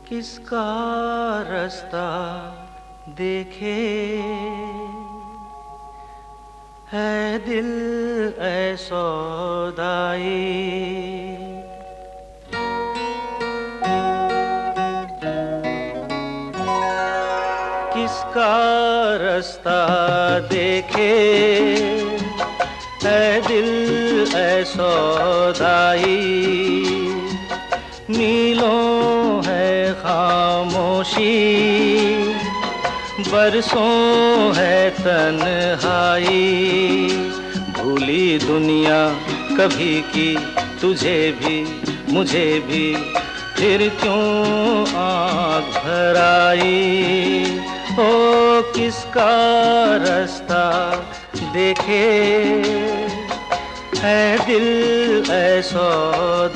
किसका रास्ता देखे है दिल ऐ सौदाई। किसका रास्ता देखे है दिल ऐ सौदाई। मीलों है खामोशी, बरसों है तन्हाई। भूली दुनिया कभी की तुझे भी मुझे भी, फिर क्यों आँख भर आई। ओ किसका रास्ता देखे है दिल ऐ सौदाई।